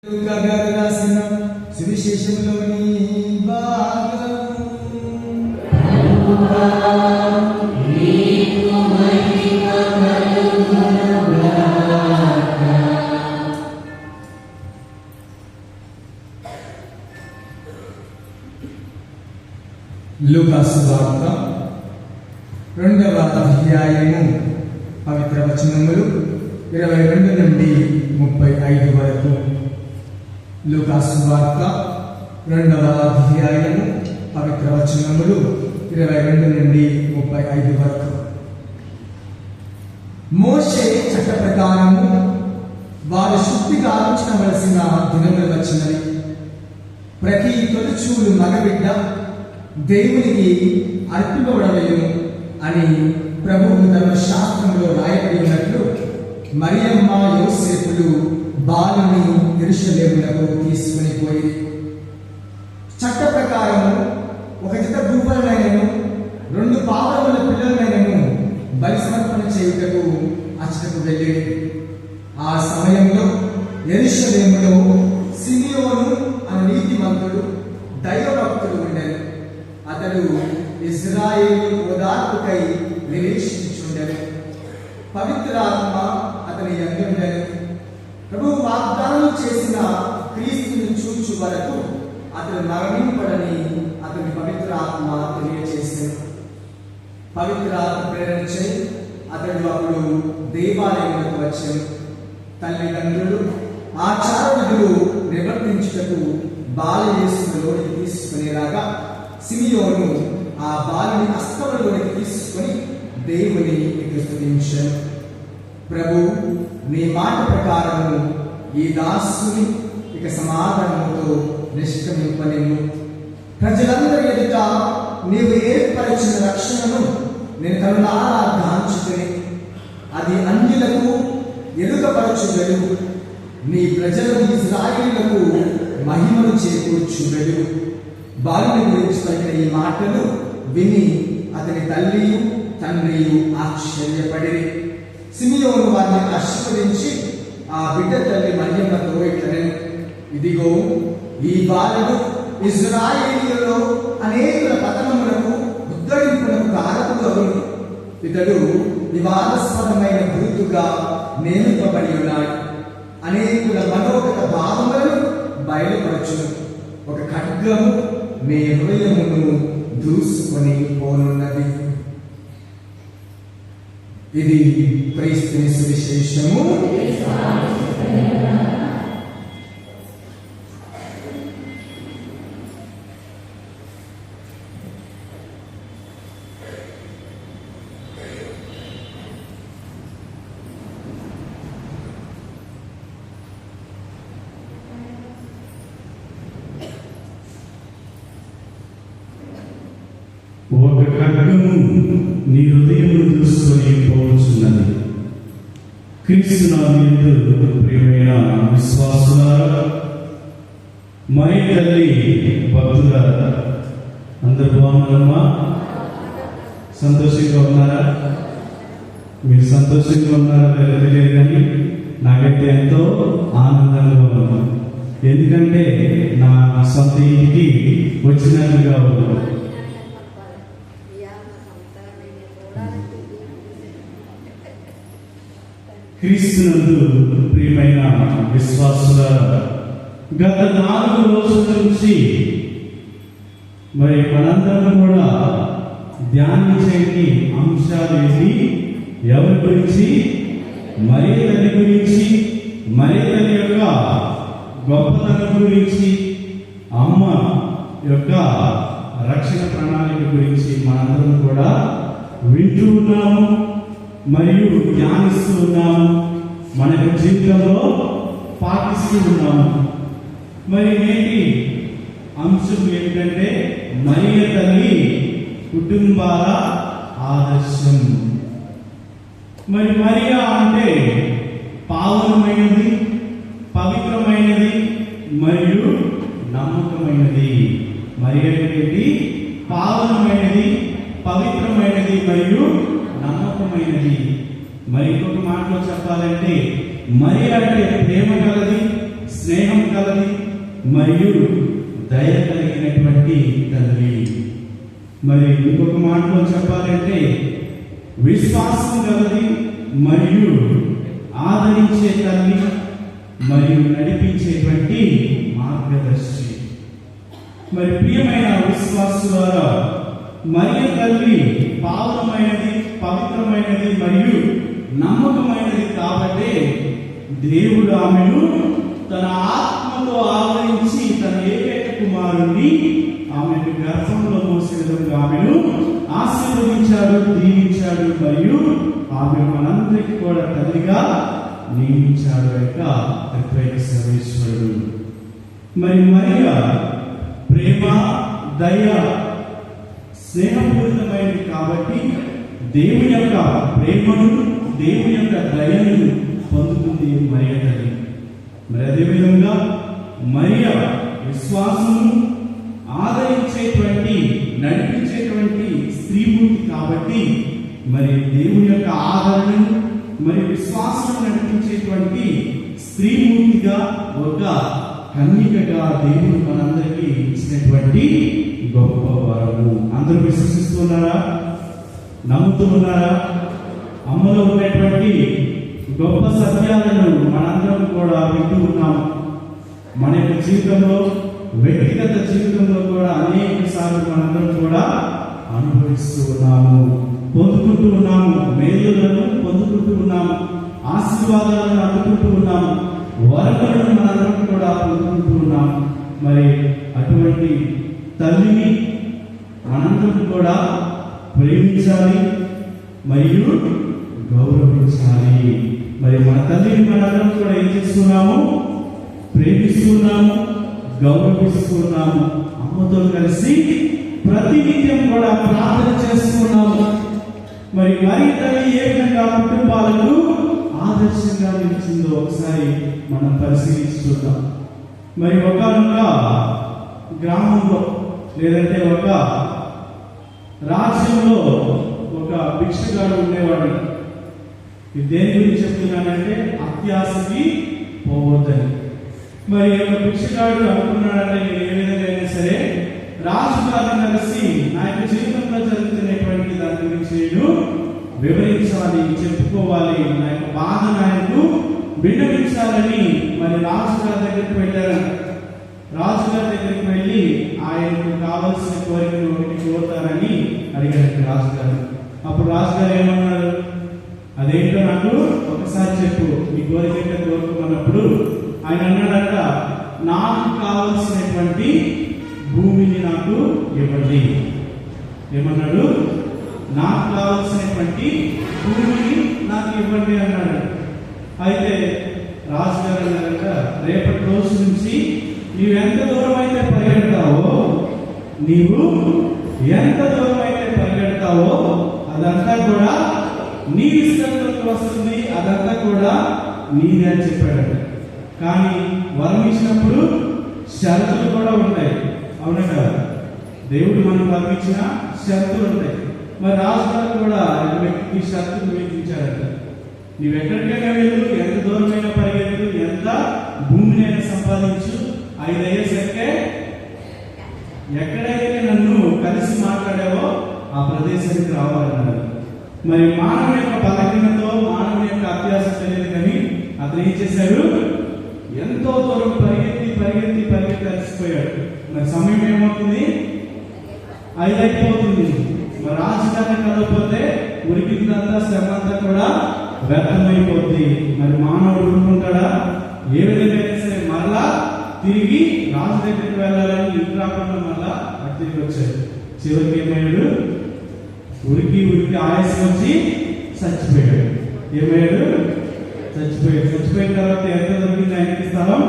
లూకా గారు రాసిన సువిశేషంలోని భాగం. లూకా సువార్త 2వ అధ్యాయము పవిత్ర వచనములు 22 నుండి 35 వరకు. లూకా సువార్త 2వ అధ్యాయము పవిత్ర వచనములు 22 నుండి 35 వరకు. మోషే చట్ట ప్రకారము వారు శుద్ధిగా ఆలోచించవలసిన దినములు వచ్చినవి. ప్రతి తొలిచూలు మగబిడ్డ దేవునికి అర్పింపబడలేను అని ప్రభువు ధర్మశాస్త్రంలో రాయబడి ఉన్నట్లు మరియమ్మ యోసేపులు బాలుని యెరూషలేమునకు తీసుకుని పోయి చట్ట ప్రకారము ఒక జత భూపలనైనను 2 పావురముల పిల్లలనైనను బలి సమర్పణ చేయుటకు అచ్చటకు వెళ్ళి ఆ సమయంలో యెరూషలేములో సిమియోను అనే నీతిమంతుడు దైవభక్తుడు ఉండెను. అతడు ఇశ్రాయేలు ఓదార్పుకై నిరీక్షించుండెను. పవిత్రాత్మ అతని యందు ఉండెను. ప్రభువు వాగ్దానం చేసిన క్రీస్తును చూచు వరకు అతడు మరణింపడని అతని పవిత్రాత్మ తెలియచేశాను. పవిత్రాత్మ ప్రేరణ చేయి అతడు అప్పుడు దేవాలయంలోకి వచ్చాను. తల్లిదండ్రులు ఆచార విధులు నిర్వర్తించుటకు బాలయేసులోనికి తీసుకునేలాగా సిమియోను ఆ బాలుని హస్తములోనికి తీసుకొని దేవుని స్తుతించాను. ప్రభు, నీ మాట ప్రకారము ఈ దాసుని ఇక సమాధానముతో నిష్క్రమింపలేము. ప్రజలందరి ఎదుట నీవు ఏర్పరిచిన రక్షణను నేను కనులారా గాంచుకుని అది అన్యులకు ఎలుగపరచు వెలుగు, నీ ప్రజలకు ఇశ్రాయేలులకు మహిమను చేకూర్చు వెలుగు. బాలుని గురించి పలికిన ఈ మాటలు విని అతని తల్లియు తండ్రియు ఆశ్చర్యపడిరి. సిమియోను వారిని ఆశీర్వదించి ఆ బిడ్డ తల్లి మరియమ్మతో ఇట్లనెను, ఇదిగో ఈ బాలుడు ఇశ్రాయేలీయులలో అనేకుల పతనములకు ఉద్ధరింపునకు కారకుడు అగును. ఇతడు వివాదాస్పదమైన గుర్తుగా నియమింపబడి ఉన్నాడు. అనేకుల మనోగత భావములను బయలుపరచును. ఒక ఖడ్గము నీ హృదయమును దూసుకొని పోనున్నది. ఇది క్రీస్తుని సువిశేషము. ఒక ఖడ్గము నీ హృదయమును దూసుకొని పోవచ్చున్నది. క్రీస్తునందు ప్రియమైన విశ్వాసులారా, మరి తల్లి భక్తులారా, అందరూ బాగున్నారమ్మా? సంతోషంగా ఉన్నారా? మీరు సంతోషంగా ఉన్నారా తెలియదు, కానీ నాకైతే ఎంతో ఆనందంగా ఉన్నాను. ఎందుకంటే నా సొంత ఇంటికి వచ్చినట్లుగా ఉన్నాను. క్రీస్తునందు ప్రియమైన విశ్వాసులారా, గత 4 రోజుల నుంచి మరి మనందరం కూడా ధ్యానించేటి అంశాలు ఏంటి? ఎవరి గురించి? మరియ తల్లి గురించి, మరియ తల్లి యొక్క గొప్పతనం గురించి, అమ్మ యొక్క రక్షణ ప్రణాళిక గురించి మనందరం కూడా వింటూ ఉన్నాము మరియు ధ్యానిస్తూ ఉన్నాము. మన జీవితంలో పాటిస్తూ ఉన్నాము. మరి నేటి అంశం ఏంటంటే మరియ తల్లి కుటుంబాల ఆదర్శం. మరి మరియా అంటే పావనమైనది, పవిత్రమైనది మరియు నమ్మకమైనది. మరియ అంటే పావనమైనది, పవిత్రమైనది మరియు నమ్మకమైనది. మరి ఇంకొక మాటలో చెప్పాలంటే మరియ అంటే ప్రేమ గలది, స్నేహం కలది మరియు దయ కలిగినటువంటి తల్లి. మరి ఇంకొక మాటలో చెప్పాలంటే విశ్వాసం కలది మరియు ఆదరించే తల్లి మరియు నడిపించేటువంటి మార్గదర్శి. మరి ప్రియమైన విశ్వాసులారా, మరియ తల్లి పావనమైనది, పవిత్రమైనది మరియు నమ్మకమైనది కాబట్టి దేవుడు ఆమెను తన ఆత్మతో ఆవరించి తన ఏకైక కుమారుణ్ణి ఆమెను గర్భంలో మోసే విధంగా ఆమెను ఆశీర్వదించాడు, దీవించాడు మరియు ఆమె మనందరికీ కూడా తల్లిగా నియమించాడు యొక్క త్రిత్వైక సర్వేశ్వరుడు. మరి మరియ ప్రేమ, దయ, స్నేహపూరితమైనది కాబట్టి దేవుని యొక్క ప్రేమను, దేవుని యొక్క దయను పొందుతుంది మరియ తల్లి. మరి అదేవిధంగా మరియ విశ్వాసము ఆదరించేటువంటి, నడిపించేటువంటి స్త్రీమూర్తి కాబట్టి మరి దేవుని యొక్క ఆదరణను మరి విశ్వాసం నడిపించేటువంటి స్త్రీమూర్తిగా, ఒక కన్యకగా దేవుడు మనందరికీ ఇచ్చినటువంటి గొప్ప వరము. అందరూ విశ్వసిస్తున్నారా? నమ్ముతూ ఉన్నారా? అమ్మలో ఉన్నటువంటి గొప్ప సత్యాలను మనందరం కూడా వింటూ ఉన్నాము. మన యొక్క జీవితంలో, వ్యక్తిగత జీవితంలో కూడా అనేక సార్లు మనందరం కూడా అనుభవిస్తూ ఉన్నాము, పొందుకుంటూ ఉన్నాము, మేలులను పొందుకుంటూ ఉన్నాము, ఆశీర్వాదాలను అందుకుంటూ ఉన్నాము, వరములను మనందరం కూడా పొందుకుంటూ ఉన్నాము. మరి అటువంటి తల్లిని మనందరం కూడా ప్రేమించాలి మరియు గౌరవించాలి. మరి మన తల్లిని మనందరం కూడా ఏం చేస్తున్నాము? ప్రేమిస్తున్నాము, గౌరవిస్తున్నాము. అమ్మతో కలిసి ప్రతినిత్యం కూడా ప్రార్థన చేస్తున్నాము. మరి తల్లి ఏ విధంగా కుటుంబాలకు ఆదర్శంగా నిలిచిందో ఒకసారి మనం పరిశీలించుకుందాం. మరి ఒకనొక గ్రామంలో లేదంటే ఒక రాజ్యంలో ఒక భిక్షగాడు ఉండేవాడు. దేని గురించి చెప్తున్నానంటే అత్యాశకి పోవద్దని. మరి ఒక భిక్షగాడు అనుకున్నాడంటే నేను ఏ విధంగా అయినా సరే రాజుగారిని కలిసి నా యొక్క జీవితంలో జరుగుతున్నటువంటి దాని గురించి నేను వివరించాలి, చెప్పుకోవాలి, నా యొక్క బాధను ఆయనకు విన్నవించాలని మరి రాజుగారి దగ్గరికి వెళ్ళారు. రాజుగారి దగ్గరికి వెళ్ళి ఆయనకు కావలసిన కోరికను ఒకటి కోరుతారని అడిగారు రాజుగారు. అప్పుడు రాజుగారు ఏమన్నారు? అదేంటో నాకు ఒకసారి చెప్పు, నీ కోరిక కోరుకోమన్నప్పుడు ఆయన అన్నాడట, నాకు కావలసినటువంటి భూమిని నాకు ఇవ్వండి. ఏమన్నాడు? నాకు కావలసినటువంటి భూమిని నాకు ఇవ్వండి అన్నాడు. అయితే రాజుగారు అన్నారట, రేపటి రోజు నుంచి నీవు ఎంత దూరం అయితే పరిగెడతావో అదంతా కూడా నీ ఇష్టంలోకి వస్తుంది, అదంతా కూడా నీదే అని చెప్పాడు. కానీ వరం ఇచ్చినప్పుడు షరతులు కూడా ఉంటాయి, అవునా కదా? దేవుడు మనకు వరం ఇచ్చిన షరతులు ఉంటాయి. మరి రాజుగారు కూడా వ్యక్తికి షరతులు విధించారట. నీవు ఎక్కడికైనా వెళ్ళు, ఎంత దూరమైనా పరిగెత్తు, ఎంత భూమినైనా సంపాదించు, 5 అయ్యేసరికే ఎక్కడైతే నన్ను కలిసి మాట్లాడావో ఆ ప్రదేశానికి రావాలన్నారు. మరి మానవ యొక్క బలహీనతో, మానవ యొక్క అత్యాశ తెలియదు కానీ అతను ఏం చేశాడు? ఎంతో దూరం పరిగెత్తి అలసిపోయాడు. మరి సమయం ఏమవుతుంది? 5 అయిపోతుంది. మరి రాజధాని కలవకపోతే ఉరికిందంతా శ్రమ అంతా కూడా వ్యర్థమైపోతుంది. మరి మానవుడు ఊరుకుంటాడా? ఏ విధంగా సరే మరలా తిరిగి రాజు దగ్గరికి వెళ్ళాలని ఇంటి రాకుండా మళ్ళా అటు తిరిగి వచ్చాడు. చివరికి ఏమయ్యాడు? ఉరికి ఆయాసం వచ్చి చచ్చిపోయాడు. ఏమయ్యాడు? చచ్చిపోయిన తర్వాత ఎంత దొరికింది ఆయనకి స్థలం?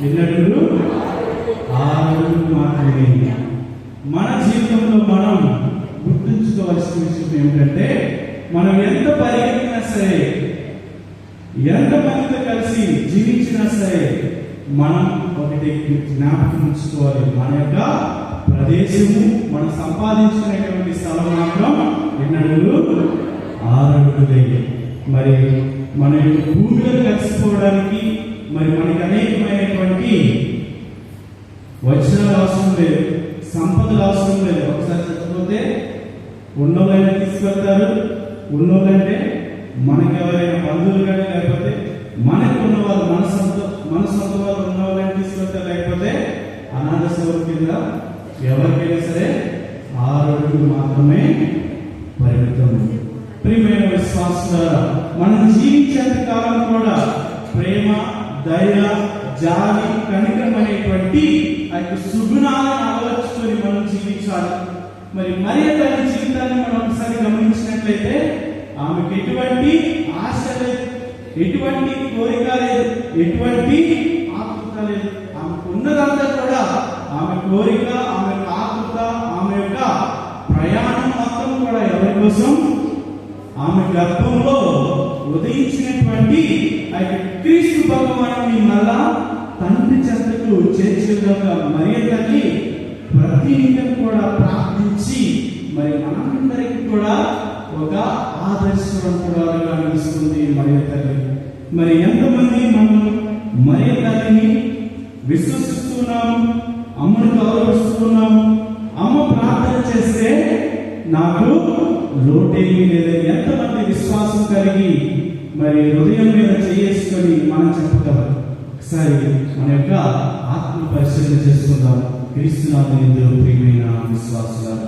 ఎన్నడుగులు? 6 అడుగులు మాత్రమే. మన జీవితంలో మనం గుర్తుంచుకోవాల్సిన విషయం ఏమిటంటే, మనం ఎంత పరిగెత్తినా సరే, ఎంత మందితో కలిసి జీవించినా సరే, మనం ఒకటి జ్ఞాపకం ఉంచుకోవాలి. మన యొక్క ప్రదేశము, మనం సంపాదించుకునేటువంటి స్థలం మాత్రం ఎన్నడుగులు? 6 అడుగులే. మరి మన యొక్క భూమిలో కలిసిపోవడానికి మరి మనకి అనేకమైనటువంటి వచనాలు అవసరం లేదు, సంపదలు అవసరం లేదు. ఒకసారి చచ్చిపోతే ఉన్నోళ్ళైనా తీసుకెళ్తారు. ఉన్నోళ్ళంటే మనకి ఎవరైనా బంధువులు కానీ, లేకపోతే మనకు ఉన్న వాళ్ళు మన సొంత వాళ్ళు ఉన్న వాళ్ళని తీసుకెళ్తారు. లేకపోతే అనాథ సేవ కింద ఎవరికైనా సరే 6 అడుగులు మాత్రమే పరిమితం. ప్రియమైన విశ్వాసులారా, మనం జీవించేంత కాలం కూడా ప్రేమ, దయ, జాలి, కనికరం అనేటువంటి ఆ యొక్క సుగుణాలను అలవర్చుకొని మనం జీవించాలి. మరి మరియ తల్లి జీవితాన్ని మనం ఒకసారి గమనించినట్లయితే ఆమెకు ఎటువంటి ఆశ లేదు, ఎటువంటి కోరిక లేదు, ఎటువంటి ఆతృత లేదు. ఆమెకు ఉన్నదంతా కూడా ఆమె కోరిక, ఆమె ఆతృత, ఆమె యొక్క ప్రయాణం మొత్తం కూడా ఎవరి కోసం? ఆమె గర్భంలో ఉదయించినటువంటి ఆ యొక్క క్రీస్తు భగవాన్ని మళ్ళా తండ్రి చెంతకు చేర్చేదాకా మరియ తల్లి ప్రతినిత్యం కూడా ప్రార్థించి మరి మనందరికీ కూడా ఒక ఆదర్శవంతురాలుగా అనిపిస్తుంది మరియ తల్లి. మరి ఎంతమంది మనం మరియ తల్లిని విశ్వసిస్తున్నాము, అమ్మను గౌరవిస్తున్నాము, అమ్మ ప్రార్థన చేస్తే నాకు లోటేమీ లేదని ఎంతమంది విశ్వాసం కలిగి మరి హృదయం మీద చేసుకొని మనం చెప్పగలం? ఒకసారి మన యొక్క ఆత్మ పరిశీలన చేసుకుందాం. క్రీస్తునాథునిందు ప్రియమైన విశ్వాసులారా,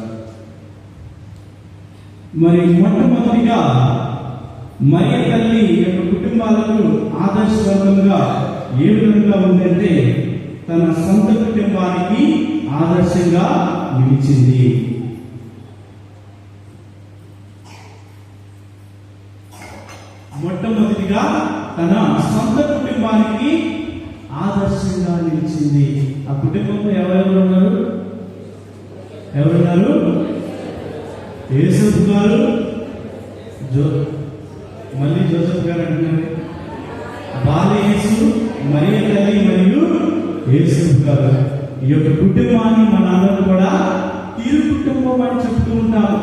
మరి మొట్టమొదటిగా మరియ తల్లి యొక్క కుటుంబాలకు ఆదర్శవంతంగా ఏ విధంగా ఉందంటే తన సొంత కుటుంబానికి ఆదర్శంగా నిలిచింది. మొట్టమొదటిగా తన సొంత కుటుంబానికి ఆదర్శంగా నిలిచింది. ఆ కుటుంబంలో ఎవరెవరు ఉన్నారు? ఎవరున్నారు? యేసపు గారు, మళ్ళీ జోసెఫ్ గారు అంటున్నారు, బాలయేసు, మరియ తల్లి మరియు యేసపు గారు. ఈ యొక్క కుటుంబాన్ని మనందరూ కూడా తీరు కుటుంబం అని చెప్తూ ఉంటాము.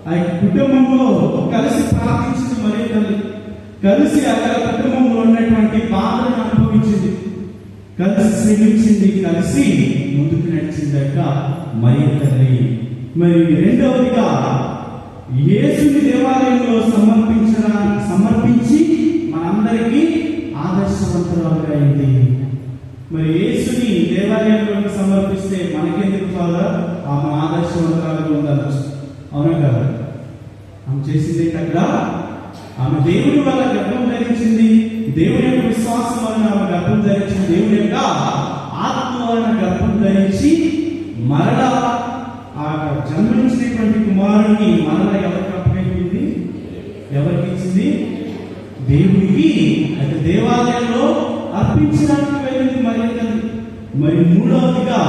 ఆ యొక్క కుటుంబంలో కలిసి ప్రార్థించింది మరియ తల్లి, కలిసి అక్కడ కుటుంబంలో ఉన్నటువంటి బాధను అనుభవించింది, కలిసి శ్రమించింది, కలిసి ముందుకు నడిచిందాక మరియ తల్లి. మరి రెండవదిగా యేసుని దేవాలయంలో సమర్పించి మనందరికీ ఆదర్శవంతురాలుగా అయింది. మరి యేసుని దేవాలయంలో సమర్పిస్తే మనకెందుకు ఫాదర్? ఆమె ఆదర్శవంతురాలుగా ఉండాలి, అవునా కదా? ఆమె చేసింది అక్కడ ఆమె దేవుడి వల్ల గర్భం ధరించింది, దేవుడి యొక్క విశ్వాసం వలన ఆమె గర్భం ధరించింది, దేవుడి యొక్క ఆత్మ వలన గర్భం ధరించి మరలా ఆ జన్మించినటువంటి కుమారుడిని మరలా ఎవరికి అప్పగించింది? ఎవరికి ఇచ్చింది? దేవుడికి. అయితే దేవాలయంలో అర్పించడానికి వెళ్ళింది మరియ తల్లి. మరి మూడవదిగా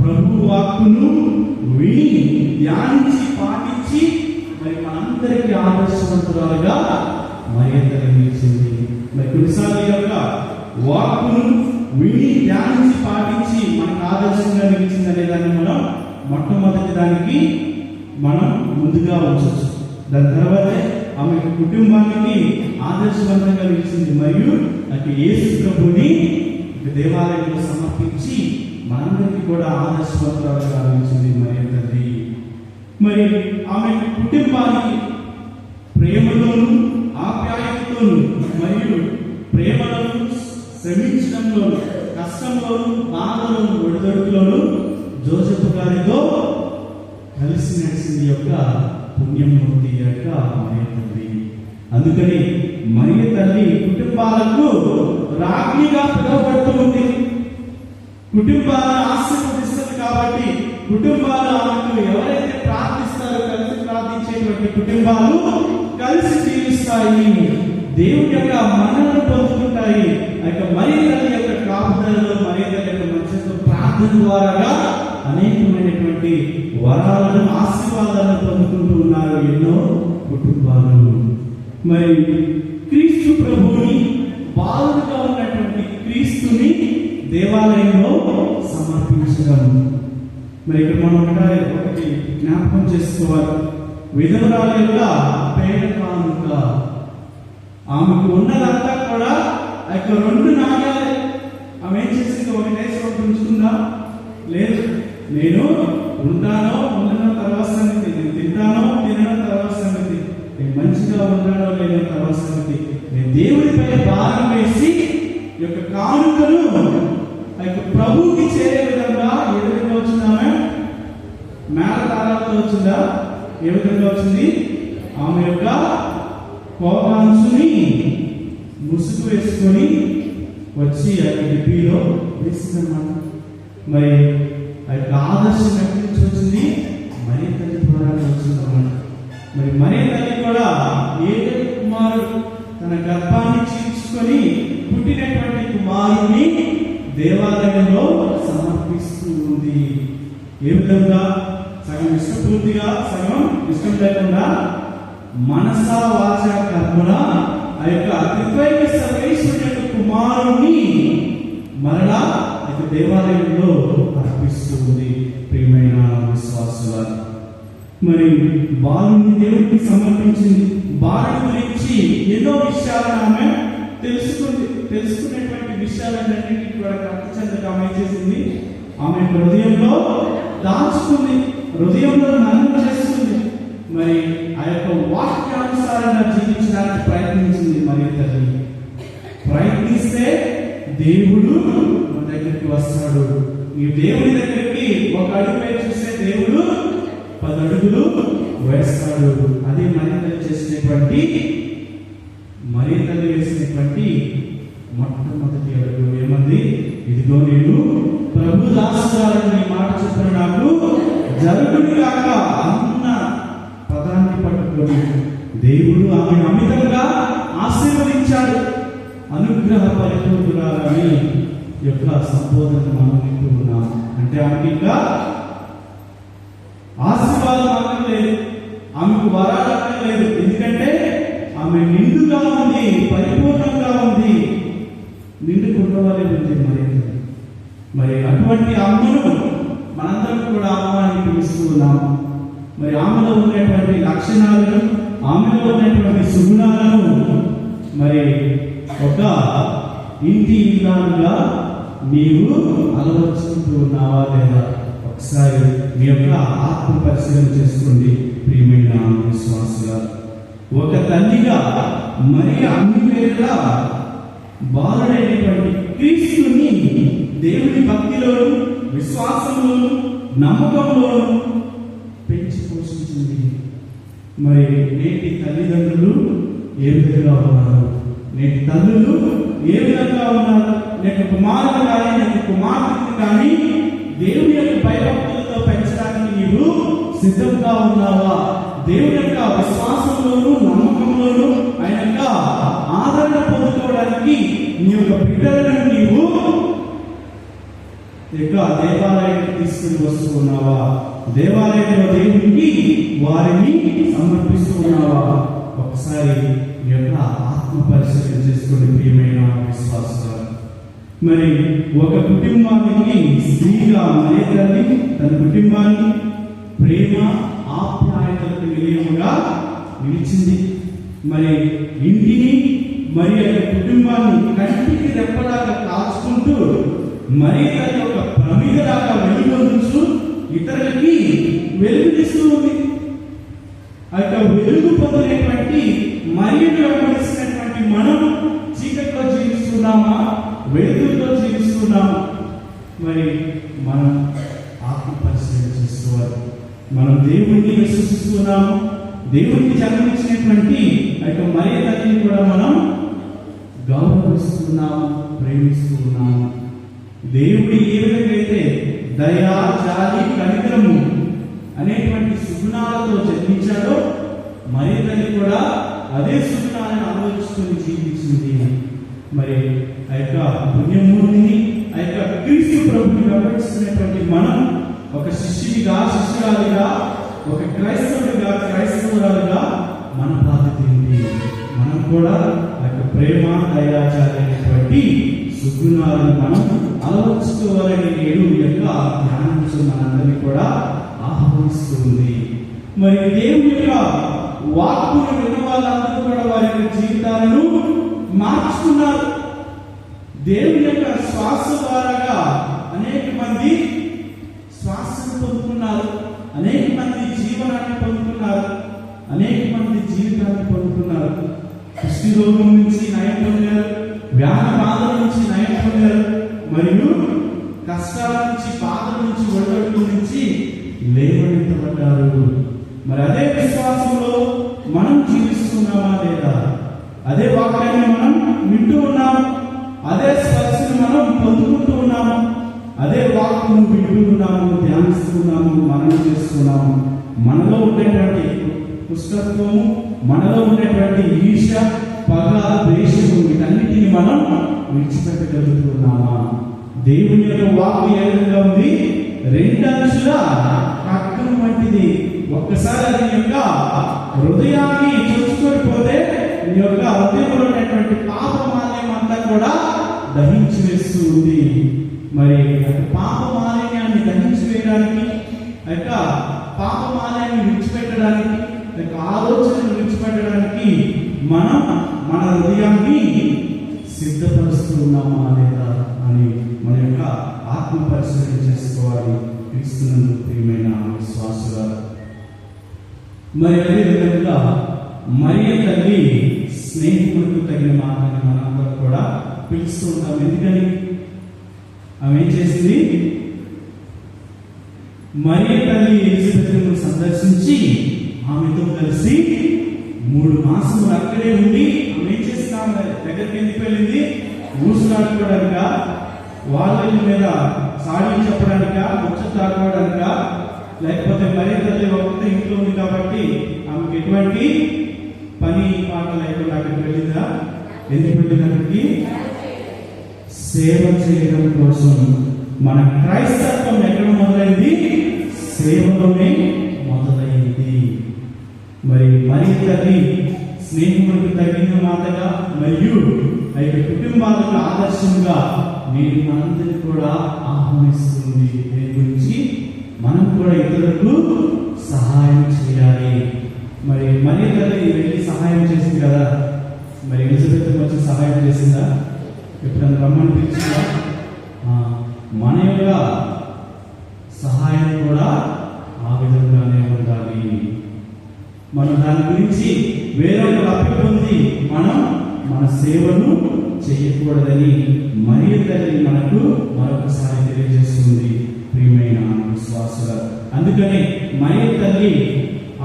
ప్రభు వాక్కును విని ధ్యానించి పాటించి మరి మనందరికీ ఆదర్శవంతురాలుగా మరియ తల్లి నిలిచింది. మరి కొన్నిసార్లు యొక్క వాక్కును విని ధ్యానించి పాటించి మనకు ఆదర్శంగా నిలిచింది అనే దాన్ని మనం మొట్టమొదటి దానికి మనం ముందుగా ఉంచవచ్చు. దాని తర్వాతే ఆమె కుటుంబానికి ఆదర్శవంతంగా నిలిచింది. మరియు నాకు యేసు ప్రభుని దేవాలయంలో సమర్పించి మనందరికీ కూడా ఆదర్శవంతురాలుగా నిలిచింది మరియ తల్లి. మరి ఆమె కుటుంబానికి ప్రేమలోను, ఆప్యాయతలోను మరియు ప్రేమలను శ్రమించడంలోను, కష్టంలోను, బాధలోను, ఒడిదొడుకులోను జోసెఫ్ గారితో కలిసి నడిచింది యొక్క పుణ్యమూర్తి యొక్క మరియ తల్లి. అందుకని మరియ తల్లి కుటుంబాలకు రాజ్ఞిగా పిలువబడుతూ ఉంది. కుటుంబాలను ఆశీర్వదిస్తుంది కాబట్టి కుటుంబాలు ఆమెకు ఎవరైతే ప్రార్థిస్తారో, కలిసి ప్రార్థించేటువంటి కుటుంబాలు కలిసి జీవిస్తాయి, దేవుడి యొక్క మన్ననను పొందుకుంటాయి. ఆ యొక్క మరియ తల్లి యొక్క కాపుదలలో, మరియ తల్లి యొక్క మధ్యస్థ ప్రార్థన ద్వారా అనేకమైనటువంటి వరాలను, ఆశీర్వాదాలను పొందుకుంటూ ఉన్నారు ఎన్నో కుటుంబాలు. మరి క్రీస్తు ప్రభువుని, బాలుడుగా ఉన్నటువంటి క్రీస్తుని దేవాలయంలో సమర్పించడం. మరి ఇక్కడ మనం ఒకటి జ్ఞాపకం చేసుకోవాలి. విధవరాల యొక్క పేద కానుక, ఆమెకు ఉన్నదంతా కూడా ఆ యొక్క 2 నాణ్యాలే. ఆమె ఏం చేసింది? ఒకటేసి ఒకటి ఉంచుకుందా? లేదు. నేను ఉంటానో ఉండనో తర్వాత సంగతి, నేను తింటానో తిననో తర్వాత సంగతి, నేను మంచిగా ఉంటానో లేదో తర్వాత సంగతి, నేను దేవుడిపై భారం వేసి ఈ యొక్క కానుకను ఆ యొక్క ప్రభువుకి చేరే విధంగా ఏ విధంగా వచ్చిందామె? మేళతాళాలతో వచ్చిందా? ఏ విధంగా వచ్చింది? ఆమె యొక్క కోపాంశుని ముసుగు వేసుకొని వచ్చి ఆ యొక్క డిబ్బీలో వేసిందన్నమాట. మరి ఆ యొక్క ఆదర్శం ఎక్కడి నుంచి వచ్చింది? మరియ తల్లి ద్వారా వచ్చిందన్నమాట. మరి మరియ తల్లి కూడా ఏ కుమారుడు తన గర్భాన్ని చీల్చుకొని పుట్టినటువంటి కుమారుని దేవాలయంలో సమర్పిస్తూ ఉంది. ఏ విధంగా? సగం ఇష్టపూర్తిగా, సగం ఇష్టం లేకుండా, మనసా వాచ కర్మల ఆ యొక్క త్రిత్వైక సర్వేశ్వరుని యొక్క కుమారుని మరలా దేవాలయంలో అర్పిస్తుంది. ప్రియమైన విశ్వాసులారా, మరి బాలుని దేవుడికి సమర్పించింది. బాలుని గురించి ఎన్నో విషయాలను ఆమె తెలుసుకునేటువంటి విషయాలన్నింటినీ కూడా కర్తచందగా ఆమె చేసింది. ఆమె హృదయంలో దాచుకుంది, హృదయంలో మననం చేస్తుంది. మరి ఆ యొక్క వాక్యానుసారంగా జీవించడానికి ప్రయత్నించింది. మరి తల్లి ప్రయత్నిస్తే దేవుడు మన దగ్గరికి వస్తాడు. ఈ దేవుడి దగ్గరికి ఒక అడుగు వేసి చూస్తే దేవుడు 10 అడుగులు వేస్తాడు. అది మరి తల్లి చేసినటువంటి, మరి తల్లి వేసినటువంటి మొట్టమొదటి అడుగు ఏమంది? ఇదిగో నేను ప్రభు దాసురాలని మాట చెప్పిన నాకు జరుగుని కాక అన్న పదాన్ని పట్టుకొని దేవుడు ఆమెను అమితంగా ఆశీర్వదించాడు. అనుగ్రహ పరిపూర్ణురాలని యొక్క సంబోధన మనం వింటూ ఉన్నాం. అంటే ఆమెకి ఇంకా ఆశీర్వాదం అక్కర్లేదు, ఆమెకు వరాలు అక్కర్లేదు. ఎందుకంటే ఆమె నిండుగా ఉంది, పరిపూర్ణంగా ఉంది, నిండుకున్నవారే ఉంది. మరి అటువంటి అమ్మను మనందరం కూడా అమ్మ అని పిలుస్తూ ఉన్నాం. మరి ఆమెలో ఉన్నటువంటి లక్షణాలను, ఆమెలో ఉన్నటువంటి సుగుణాలను మరి ఒక ఇంటి ఇల్లాలుగా నీవు అలవర్చుకుంటూ ఉన్నావా లేదా? ఒకసారి మీ యొక్క ఆత్మ పరిశీలన చేసుకోండి. ప్రియమైన విశ్వాసుగా, ఒక తల్లిగా మరి అన్ని వేళలా బాలుడైనటువంటి క్రీస్తుని దేవుని భక్తిలోను, విశ్వాసంలోను, నమ్మకంలోను పెంచి పోషించింది. మరి నేటి తల్లిదండ్రులు ఏ విధంగా ఉన్నారు? నేటి తల్లులు ఏ విధంగా ఉన్నారు? నేటి కుమారుడు కానీ, నేటి కుమార్తెను కానీ దేవుని యొక్క భయభక్తులతో పెంచడానికి నీవు సిద్ధంగా ఉన్నావా? దేవుని యొక్క విశ్వాసంలోను, నమ్మకంలోను ఆయన యొక్క ఆదరణ పొందుకోవడానికి నీ యొక్క బిడ్డలను నీవు దేవాలయానికి తీసుకుని వస్తూ ఉన్నావా? దేవాలయంలో దేవునికి వారిని సమర్పిస్తూ ఉన్నావా? ఒకసారి నీ యొక్క ఆత్మ పరిశీలన చేసుకోండి. ప్రియమైన విశ్వాసాలు, మరి ఒక కుటుంబానికి స్త్రీగా మరియ తల్లి తన కుటుంబాన్ని ప్రేమ ఆప్యాయతలకు నిలయముగా నిలిచింది. మరి ఇంటిని మరి యొక్క కుటుంబాన్ని కంటికి రెప్పలాగా కాల్చుకుంటూ మరి తన యొక్క ప్రమిదలాగా వెలుగొందుతూ ఇతరులకి వెలుగునిస్తూ ఉంది. ఆ యొక్క వెలుగు పొందినటువంటి మరియను వెంబడిస్తున్నటువంటి మనం చీకట్లో జీవిస్తున్నామా, వెలుగులో జీవిస్తున్నామా? మరి మనం ఆత్మ పరిశీలన చేసుకోవాలి. మనం దేవుణ్ణి విశ్వసిస్తున్నాము, దేవుడికి జన్మించినటువంటి ఆ యొక్క మరియ తల్లిని కూడా మనం గౌరవిస్తున్నాము, ప్రేమిస్తున్నాము. దేవుడు ఏ విధంగా అయితే దయా, జాలి, కనికరము అనేటువంటి సుగుణాలతో జన్మించాడో మరియ తల్లి కూడా అదే సుగుణాలను అనుభవించుకొని జీవించింది. మరి ఆ యొక్క పుణ్యమూర్తిని, ఆ యొక్క క్రీస్తు ప్రభుని వెంబడిస్తున్నటువంటి మనం ఒక శిష్యుడిగా, శిష్యురాలిగా, ఒక క్రైస్తవుడిగా, క్రైస్తవురాలుగా మన బాధ్యత ఏంటి? మనం కూడా ఆ యొక్క ప్రేమ, దయాచారైనటువంటి సుగుణాలను మనం అలవర్చుకోవాలని నేడు యొక్క ధ్యానించు మనందరినీ కూడా ఆహ్వానిస్తుంది. మరి దేవుని యొక్క వాక్కును విన్న వాళ్ళందరూ కూడా వారి యొక్క జీవితాలను మార్చుకున్నారు. దేవుని యొక్క శ్వాస ద్వారాగా అనేక మంది శ్వాసను పొందుకున్నారు, అనేక మంది జీవనాన్ని పొందుకున్నారు, అనేక మంది జీవితాన్ని పొందుకున్నారు. కుష్టి రోగం నుంచి నయం పొందారు, వ్యాధి బాధల నుంచి నయం పొందారు, మరియు కష్టాల నుంచి, బాధల నుంచి, ఒడిదుడుకుల నుంచి లేవనెత్తబడ్డారు. మరి అదే విశ్వాసంలో మనం జీవిస్తున్నామా లేదా? అదే వాక్యాన్ని మనం వింటూ ఉన్నాము, అదే స్పర్శను మనం పొందుకుంటూ ఉన్నాము, అదే వాక్యము వింటూ ఉన్నాము, ధ్యానిస్తున్నాము, మనం చేస్తున్నాము. మనలో ఉండేటువంటి పుస్తకత్వము, మనలో ఉండేటువంటి ఈర్ష్య, పగ, ద్వేషము, వీటన్నిటిని మనం విడిచిపెట్టగలుగుతున్నామా? దేవుని యొక్క వాక్కు ఏ విధంగా ఉంది? రెండంచుల ఖడ్గం వంటిది. ఒక్కసారి అది యొక్క హృదయాన్ని చొచ్చుకొని పోతే నీ యొక్క హృదయంలో ఉన్నటువంటి పాప మాలిన్యం అంతా కూడా దహించి వేస్తూ ఉంది. మరి పాప మాలిన్యాన్ని దహించి వేయడానికి, పాప మాలిన్యాన్ని విడిచిపెట్టడానికి, ఆలోచనలు విడిచిపెట్టడానికి మనం మన హృదయాన్ని సిద్ధపరుస్తూ ఉన్నామా లేదా అని మన యొక్క ఆత్మ పరిశీలన చేసుకోవాలి. క్రీస్తునందు ప్రియమైన విశ్వాసుల, మరి అదే విధంగా మరియ తల్లి స్నేహితులకు తగిన మాటని మనందరూ కూడా పిలుస్తూ ఉంటాం. ఎందుకని? ఆమె ఏం చేసింది? మరియ తల్లి ఎలిజబెత్ను సందర్శించి ఆమెతో కలిసి 3 మాసములు అక్కడే ఉండి ఆమె ఏం చేసిన దగ్గరికి ఎందుకు వెళ్ళింది? ఊసులాడుకోవడానిక, వాళ్ళ మీద సాడి చెప్పడానిక, ముచ్చటాడుకోవడానిక, లేకపోతే మరియ తల్లి ఒక్కతే ఇంట్లో ఉంది కాబట్టి ఆమెకి ఎటువంటి పని పాట లేకుండా అక్కడికి వెళ్ళిందా? ఎందుకు వెళ్ళింది అక్కడికి? సేవ చేయడం కోసం. మన క్రైస్తత్వం ఎక్కడ మొదలైంది? సేవలోనే మొదలైంది. మరి మరియ తల్లి స్నేహితులకు తగిన మాటగా మరియు కుటుంబాలకు ఆదర్శంగా నేను మనందరినీ కూడా ఆహ్వానిస్తుంది. దీని గురించి మనం కూడా ఇతరులకు సహాయం చేయాలి. మరి మరియ తల్లి వెళ్ళి సహాయం చేసింది కదా, మరి ఎలిజబెత్ వచ్చి సహాయం చేసిందా? ఎప్పుడన్నా రమ్మని పిలిచిందా? మన యొక్క సహాయం కూడా ఆ విధంగానే ఉండాలి. మనం దాని గురించి వేరొకరు అప్పి పొంది మనం మన సేవను చేయకూడదని మరియ తల్లి మనకు మరొకసారి తెలియజేస్తుంది. ప్రియమైన విశ్వాసుల, అందుకని మరియ తల్లి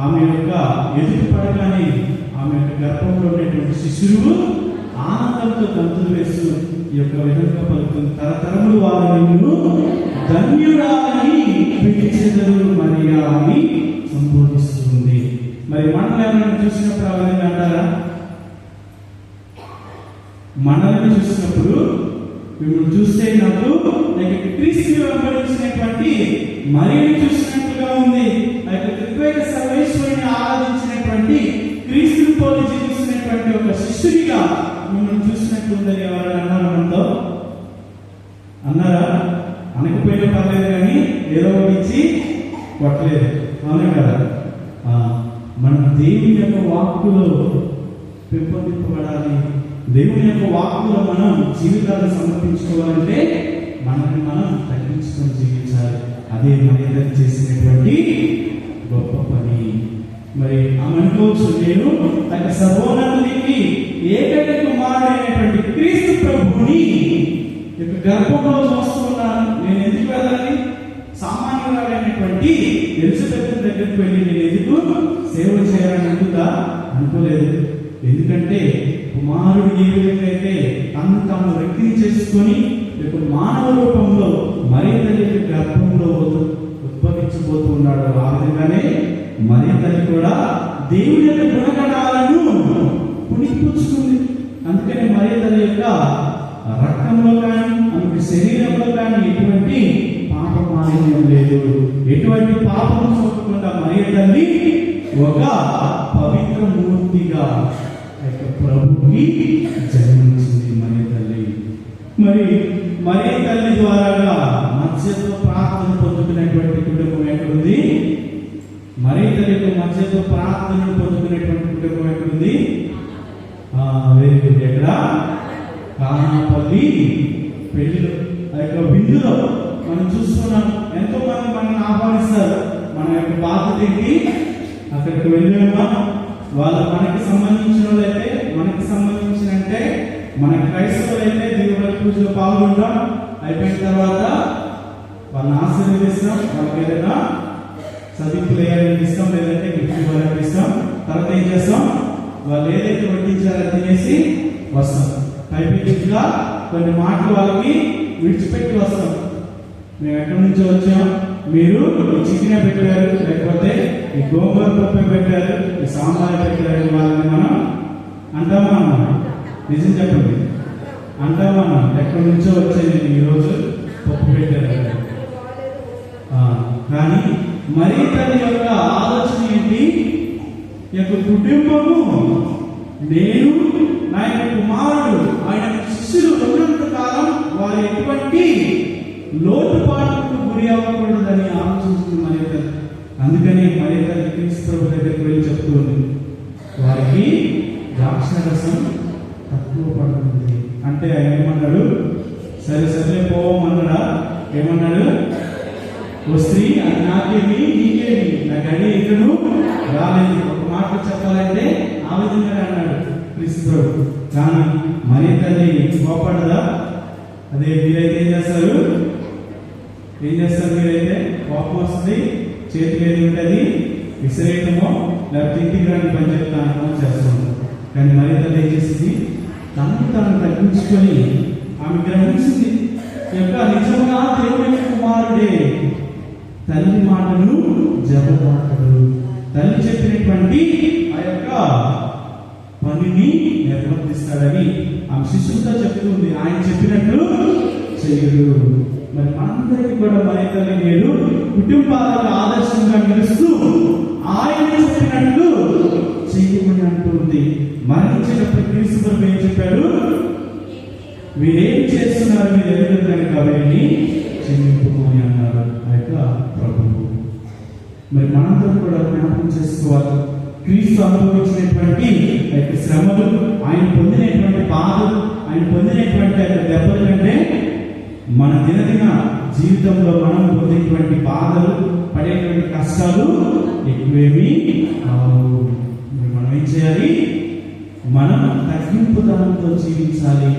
ఆమె యొక్క ఎదుగు పడగానే ఆమె యొక్క గర్భంలో ఉండేటువంటి శిశువు ఆనందంతో గంతులు వేస్తూ ఈ యొక్క విధంగా పలుకుతుంది, తరతరములు వారు నిన్ను ధన్యురాలని పిలిచెదరు మరియా అని సంబోధిస్తుంది. మరి మనల్ని ఎవరైనా చూసినప్పుడు ఆ విధంగా అంటారా? మనల్ని చూసినప్పుడు మిమ్మల్ని చూస్తే నాకు క్రీస్తు వెంబడించినటువంటి మరియను చూసినట్లుగా ఉంది. త్రిత్వైక సర్వేశ్వరుని ఆరాధించినటువంటి క్రీస్తుని పోలి జీవిస్తున్నటువంటి ఒక శిష్యుడిగా మిమ్మల్ని చూసినట్టు ఉందని ఎవరైనా అన్నారు మనతో? అన్నారా? అనకపోయినా పర్లేదు, కానీ ఏదో ఒకటి ఇచ్చి కొట్టలేదు, అవునా కదా? మనం దేవుని యొక్క వాక్కులో పెంపొందింపబడాలి. దేవుని యొక్క వాక్కులో మనం జీవితాన్ని సమర్పించుకోవాలంటే మనల్ని మనం తగ్గించుకొని జీవించాలి. అదే మరియ చేసినటువంటి గొప్ప పని. మరి ఆమె అనుకోవచ్చు, నేను తన సర్వోన్నతునికి ఏకైక కుమారుడైనటువంటి క్రీస్తు ప్రభువుని యొక్క గర్భంలో చూస్తున్నాను, నేను ఎందుకు వెళ్ళాలి? సామాన్యురాలైనటువంటి ఎలిజబెత్ దగ్గరికి వెళ్ళి నేను ఎందుకు సేవ చేయాలని అనుకుందా? అనుకోలేదు. ఎందుకంటే కుమారుడు ఏ విధంగా అయితే తను తాను వ్యక్తిని చేసుకొని మానవ రూపంలో మరియ తల్లి గర్భంలో ఉద్భవించబోతూ ఉన్నాడు, ఆ విధంగానే మరియ తల్లి కూడా దేవుని యొక్క గుణగణాలను పుణికిపుచ్చుకుంది. అందుకని మరియ తల్లి యొక్క రక్తంలో కానీ ఆమె శరీరంలో కానీ ఎటువంటి పాప మాలిన్యం లేదు. ఎటువంటి పాపం చూడకుండా మరియ తల్లి ఒక పవిత్ర మూర్తిగా ప్రభుకి జన్మించింది మరియ తల్లి. మరి మరియ తల్లి ద్వారాగా మధ్యతో ప్రార్థన పొందుకునేటువంటి కుటుంబం ఎక్కడుంది? మరియ తల్లితో మధ్యతో ప్రార్థనలు పొందుకునేటువంటి కుటుంబం ఎక్కడుంది? Very good. ఎక్కడ? కానాపల్లి పెళ్లిలో ఆ యొక్క విందులో మనం చూస్తున్నాం. ఎంతో మంది మనల్ని ఆహ్వానిస్తారు. మన యొక్క బాధ్యత ఏంటి? అక్కడికి వెళ్ళామా, వాళ్ళు మనకి సంబంధించిన వాళ్ళైతే, మనకి సంబంధించినంటే మన క్రైస్తవులైతే దేవుడి పూజలో పాల్గొంటాం. అయిపోయిన తర్వాత వాళ్ళని ఆశీర్వదిస్తాం. వాళ్ళకి ఏదైనా చదివింపులు వేయాలని ఇస్తాం, లేదంటే గిఫ్ట్ ఇవ్వాలని ఇస్తాం. తర్వాత ఏం చేస్తాం? వాళ్ళు ఏదైతే వడ్డించారో తినేసి వస్తాం. పైపించిగా కొన్ని మాటలు వాళ్ళకి విడిచిపెట్టి వస్తాం. మేము ఎక్కడి నుంచో వచ్చాం, మీరు చికెన్ పెట్టారు, లేకపోతే ఈ గోంగూర పప్పు పెట్టారు, ఈ సాంబార్ పెట్టారు, వాళ్ళని మనం అంటామా అన్నాం? నిజం చెప్పండి, అంటామా అన్నాం? ఎక్కడి నుంచో వచ్చాయి, ఈరోజు పప్పు పెట్టారు. కానీ మరి తన యొక్క ఆలోచన ఏంటి? ఈ యొక్క కుటుంబము, నేను నా యొక్క కుమారుడు, ఆయన శిష్యులు ఉన్నంత కాలం వారు ఎటువంటి లోటుపాటుకు గురి అవ్వకూడదని ఆలోచిస్తుంది మరి తల్లి. అందుకని మరి తల్లి క్రీస్తు ప్రభు దగ్గరికి వెళ్ళి చెప్తుంది, వారికి ద్రాక్షరసం తక్కువ పడుతుంది అంటే ఆయన ఏమన్నాడు? సరే సరే పోవమన్నాడా? ఏమన్నాడు? ఓ స్త్రీ, అది నాకేమి నీకేమి, నా గడి ఇతను రాలేదు. ఒక మాట చెప్పాలంటే ఆ విధంగా అన్నాడు క్రీస్తు ప్రభు. కానీ మరి తల్లి కోపడదా? అదే మీరైతే ఏం చేస్తారు? మీరైతే కోపం వస్తుంది, చేతికి ఏది ఉంటుంది విసిరేయటమో, లేకపోతే ఇంటికి రాని పని చెప్తానో చేస్తాము. కానీ మరి తల్లి ఏం చేసింది? తను తగ్గించుకొని ఆమె గ్రహించింది, యొక్క నిజంగా దేవుని కుమారుడే, తల్లి మాటను జవదాటడు, తల్లి చెప్పినటువంటి ఆ యొక్క పనిని నిర్వర్తిస్తాడని ఆమె శిష్యులతో చెప్తుంది. ఆయన చెప్పినట్లు చెయ్యడు. మరి మనందరికీ కూడా మరి తల్లి నేడు కుటుంబాలకు ఆదర్శంగా నిలుస్తూ ఆయన చెప్పినట్లు చెయ్యమని అంటుంది. మరణించినప్పుడు క్రీస్తు ప్రభు ఏం చెప్పాడు? వీరేం చేస్తున్నారు, మీరు ఎదురు కనుక వీరిని క్షమింపుమని అన్నారు ఆ యొక్క ప్రభువు. మరి మనందరం కూడా జ్ఞాపకం చేసుకోవాలి, క్రీస్తు అనుభవించినటువంటి ఆ యొక్క శ్రమలు, ఆయన పొందినటువంటి బాధలు, ఆయన పొందినటువంటి ఆ యొక్క దెబ్బల కంటే మన దినదిన జీవితంలో మనం పొందేటువంటి బాధలు, పడేటువంటి కష్టాలు ఎక్కువేమీ కావు. మనం ఏం చేయాలి? మనం తగ్గింపుతనంతో జీవించాలి.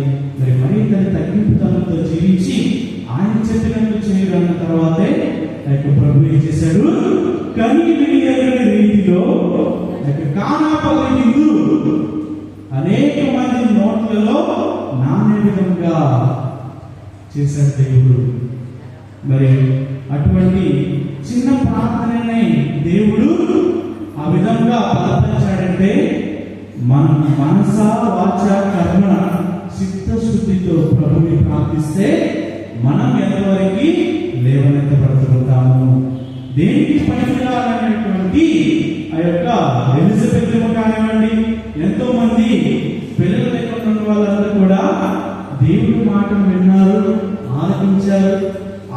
మరి తగ్గింపుతనంతో జీవించి ఆయన చెప్పినట్టు చేయగలిగిన తర్వాతే ప్రభు ఏం చేశాడు? కనికి వినియోగని రీతిలో కానాపల్లి విందు అనేక మంది నోట్లలో నానే విధంగా చేశాడు దేవుడు. మరి అటువంటి చిన్న ప్రార్థనని దేవుడు ఆ విధంగా బలపరిచాడంటే మనం మనస వాచ కర్మ చిత్తశుద్ధితో ప్రభుని ప్రార్థిస్తే మనం ఎంతవరకు లేవనెత్తబడుతుంటాము. దేనికి పనికిరాలనేటువంటి ఆ యొక్క ఎలిజబెత్ కానివ్వండి, ఎంతో మంది పిల్లలు లేకుండా వాళ్ళందరూ కూడా దేవుడి మాటను విన్నారు, ఆలకించారు.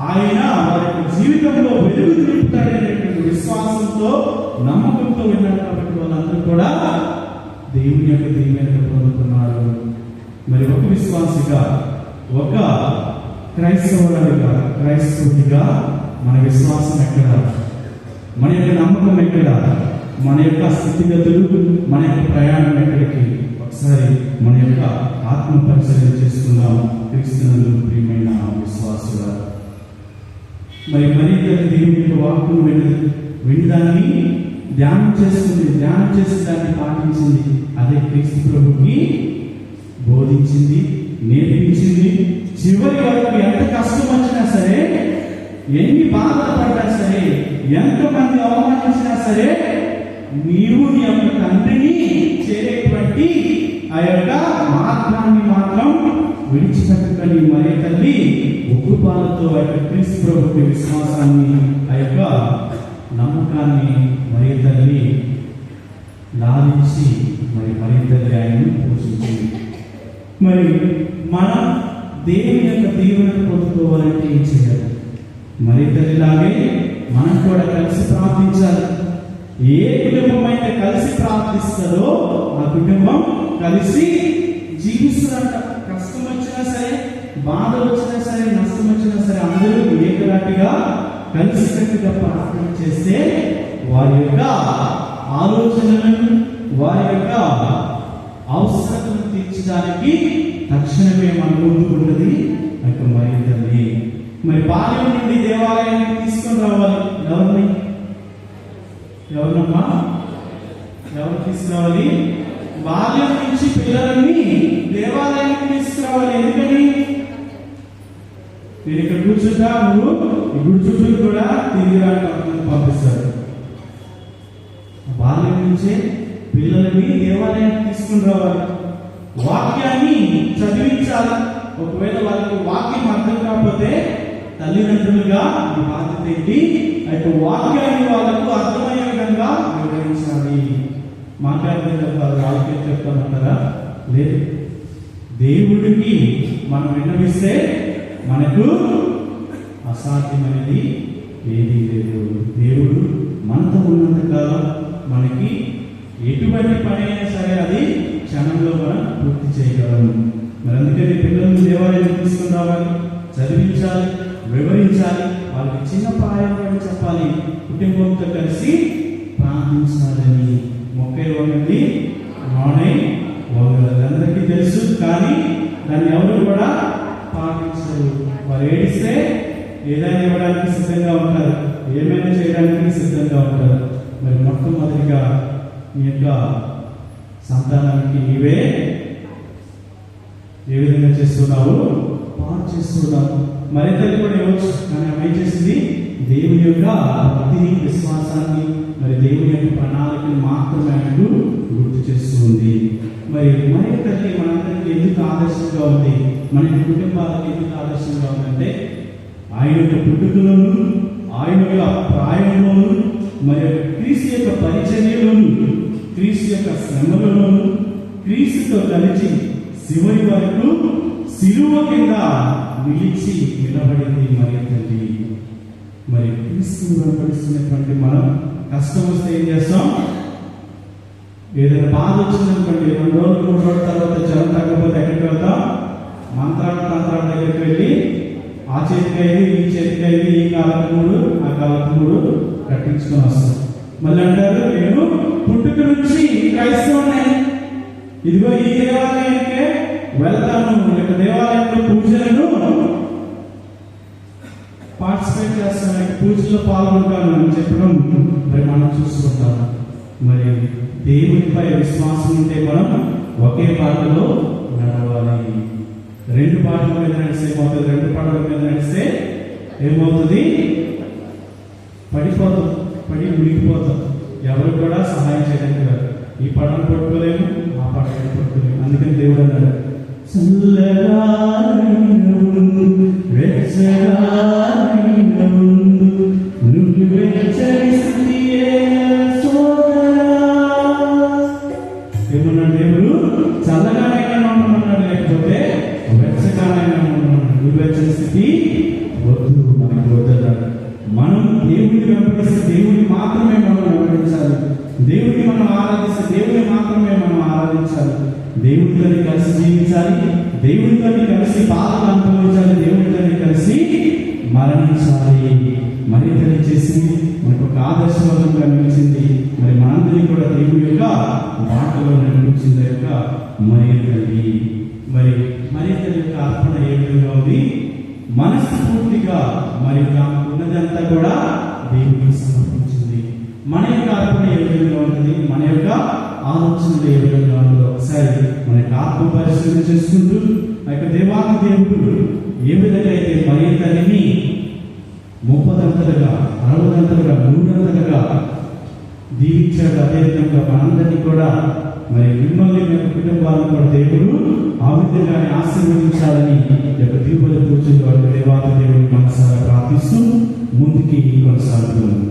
ఆయన వారి యొక్క జీవితంలో వెలుగు నింపుతాడనేటువంటి విశ్వాసంతో, నమ్మకంతో విన్నారు. కాబట్టి వాళ్ళందరూ కూడా దేవుని యొక్క దీవెన పొందుతున్నారు. మరి ఒక విశ్వాసిగా, ఒక క్రైస్తవుడిగా మన విశ్వాసం ఎక్కడ, మన యొక్క నమ్మకం ఎక్కడ, మన యొక్క స్థితిగతులు, మన యొక్క ప్రయాణం ఎక్కడికి? ఒకసారి మన యొక్క ఆత్మ పరిశీలన చేసుకుందాం. క్రీస్తునందు ప్రియమైన విశ్వాసుగా, మరి దేవుని యొక్క వాక్కును వినదాన్ని ధ్యానం చేస్తుంది, ధ్యానం చేసి దాన్ని పాటించింది. అదే క్రీస్తు ప్రభుకి బోధించింది, నేర్పించింది. చివరి వరకు ఎంత కష్టం వచ్చినా సరే, ఎన్ని బాధలు పడ్డా సరే, ఎంతమంది అవమానించినా సరే, నీవు నీ యొక్క తండ్రిని చేరేటువంటి ఆ యొక్క మార్గాన్ని మాత్రం విడిచిపెట్టుకొని మరి తల్లి ఉగ్గుపాలతో ఆ యొక్క క్రీస్తు ప్రభుకి విశ్వాసాన్ని, ఆ యొక్క నమ్మకాన్ని మరి తల్లి లాలించి మరి తల్లి ఆయన్ని పోషించింది. మరి మనం దేవుని యొక్క దీవెనను పొందుకోవాలంటే ఏం చేయాలి? మరి తల్లిలాగే మనం కూడా కలిసి ప్రార్థించాలి. ఏ కుటుంబం అయితే కలిసి ప్రార్థిస్తుందో ఆ కుటుంబం కలిసి జీవిస్తున్నంత కష్టం వచ్చినా సరే, బాధ వచ్చినా సరే, నష్టం వచ్చినా సరే అందరూ ఏకరాటిగా కలిసికట్టుగా ప్రార్థన చేస్తే వారి యొక్క ఆలోచనలను, వారి యొక్క అవసరాలను తీర్చడానికి తక్షణమే మన ముందుకున్నది యొక్క మరి తల్లి. మరి బాల్యం నుండి దేవాలయానికి తీసుకొని రావాలి. ఎవరినమ్మా ఎవరు తీసుకురావాలి? బాల్యం నుంచి పిల్లలని దేవాలయానికి తీసుకురావాలి. ఎందుకని? మీరు ఇక్కడ కూర్చుంటా, నువ్వు ఈ గుడి చుట్టూ కూడా తిరిగి రావడానికి పంపిస్తారు. బాల్యం నుంచే పిల్లలని దేవాలయానికి తీసుకుని రావాలి. వాక్యాన్ని చదివించాలి. ఒకవేళ వాళ్ళకి వాక్యం అర్థం కాకపోతే తల్లిదండ్రులుగా ఈ బాధ్యత ఏంటి? అయితే వాక్యాన్ని వాళ్ళకు అర్థమయ్యే విధంగా వివరించాలి. మాట్లాడితే వాళ్ళకి చెప్తానంటారా? లేదు. దేవుడికి మనం విన్నవిస్తే మనకు అసాధ్యమైనది ఏదీ లేదు. దేవుడు మనతో ఉన్నంత కాలం మనకి ఎటువంటి పని అయినా సరే అది క్షణంలో మనం పూర్తి చేయగలము. మరి అందుకని పిల్లలను దేవాలయానికి తీసుకుని రావాలి, చదివించాలి, వివరించాలి. వాళ్ళకి చిన్న ప్రాయంలో చెప్పాలి. కుటుంబంతో కలిసి ప్రార్థించాలని. మొక్కే వంగండి, నాణై వంగదు అందరికీ తెలుసు, కానీ దాన్ని ఎవరు కూడా పాటించరు. వారు ఏడిస్తే ఏదైనా ఇవ్వడానికి సిద్ధంగా ఉంటారు, ఏమైనా చేయడానికి సిద్ధంగా ఉంటారు. మరి మొట్టమొదటిగా మీ యొక్క సంతానానికి నీవే ఏ విధంగా చేస్తున్నావు? పాటు చేస్తున్నావు. మరింతలు కూడా ఇవ్వచ్చు, కానీ ఆమె ఏం చేసింది? దేవుని యొక్క భక్తిని, విశ్వాసాన్ని, మరి దేవుని యొక్క ప్రణాళికను మాత్రమే ఆయనకు గుర్తు చేస్తుంది. మరి మన తల్లి మనందరికీ ఎందుకు ఆదర్శంగా ఉంది? మన కుటుంబాలకు ఎందుకు ఆదర్శంగా ఉందంటే ఆయన యొక్క పుట్టుకలోను, ఆయన యొక్క ప్రాయంలోను, మరి క్రీస్తు యొక్క పరిచర్యలోను, క్రీస్తు యొక్క శ్రమలోను, క్రీస్తుతో కలిసి చివరి వరకు శిలువ కింద నిలిచి నిలబడింది మరి తల్లి. మరి క్రీస్తుని వెంబడిస్తున్నటువంటి మనం కష్టం వస్తే ఏం చేస్తాం? ఏదైనా బాధ వచ్చిందనుకోండి, 2 రోజులు 3 రోజుల తర్వాత జ్వరం తగ్గకపోతే ఎక్కడికి వెళ్తాం? మంత్రాల తంత్రాల దగ్గరికి వెళ్ళి ఆ చేతికి 5, ఈ చేతికి 5, ఈ కాలకు 3, ఆ కాలకు 3 కట్టించుకొని వస్తాం. మళ్ళీ అంటారు, నేను పుట్టుక నుంచి క్రైస్తవునే, ఇదిగో ఈ దేవాలయానికే వెళ్తాను, లేక దేవాలయంలో పూజలను పార్టిసిపేట్ చేస్తాను, పూజలో పాల్గొంటాను అని చెప్పడం మరి మనం చూస్తుంటాం. మరి దేవునిపై విశ్వాసం ఉంటే మనం ఒకే బాటలో నడవాలి. 2 బాటల మీద నడిస్తే ఏమవుతుంది? 2 పడవల మీద నడిస్తే ఏమవుతుంది? పడిపోతాం, పడి మునిగిపోతాం. ఎవరు కూడా సహాయం చేయడానికి రాదు. ఈ పడవను పట్టుకోలేము, ఆ పడవను పట్టుకోలేము. అందుకని దేవుడు అన్నాడు, చల్లగా ఏమన్నాడు దేవుడు? చల్లగానైనా ఉండమన్నాడు, లేకపోతే వెచ్చగానైనా ఉండమన్నాడు. నువ్వు వెచ్చని స్థితి వద్దు, మనకు వద్దన్నాడు. మనం దేవుడిని వెంబడిస్తే దేవుడిని మాత్రమే మనం వెంబడించాలి. దేవుడిని మనం ఆరాధిస్తే దేవుడిని మాత్రమే మనం ఆరాధించాలి. దేవుడితో కలిసి జీవించాలి, దేవుడితో కలిసి బాధను అనుభవించాలి, దేవుడితో కలిసి మరణించాలి. మరి తల్లి చేసి మనకు ఒక ఆదర్శవంతంగా నిలిచింది. మరి మనందరినీ కూడా దేవుడి యొక్క బాటలో నడిపించింది యొక్క మరి తల్లి. మరి తల్లి యొక్క అర్పణ ఏ విధంగా ఉంది? మనస్ఫూర్తిగా మరి ఉన్నదంతా కూడా దేవుడికి సమర్పించింది. మన యొక్క అర్పణ ఏ విధంగా ఉంటుంది? మన యొక్క ఆలోచనలు ఏ విధంగా ఉంటుందో ఒకసారి మన యొక్క ఆత్మ పరిశీలన చేసుకుంటూ ఆ యొక్క దేవాది దేవుడు ఏ విధంగా అయితే మరి తల్లిని 30 60 100 దీవించాడు, అదేవిధంగా మనందరినీ కూడా మరి మిమ్మల్ని మీ యొక్క కుటుంబాలను కూడా దేవుడు ఆ విధంగానే ఆశీర్వదించాలని యొక్క దీవుల కూర్చుని వారి దేవాది దేవుడిని మనసారా ప్రార్థిస్తూ ముందుకి కొనసాగుతున్నాం.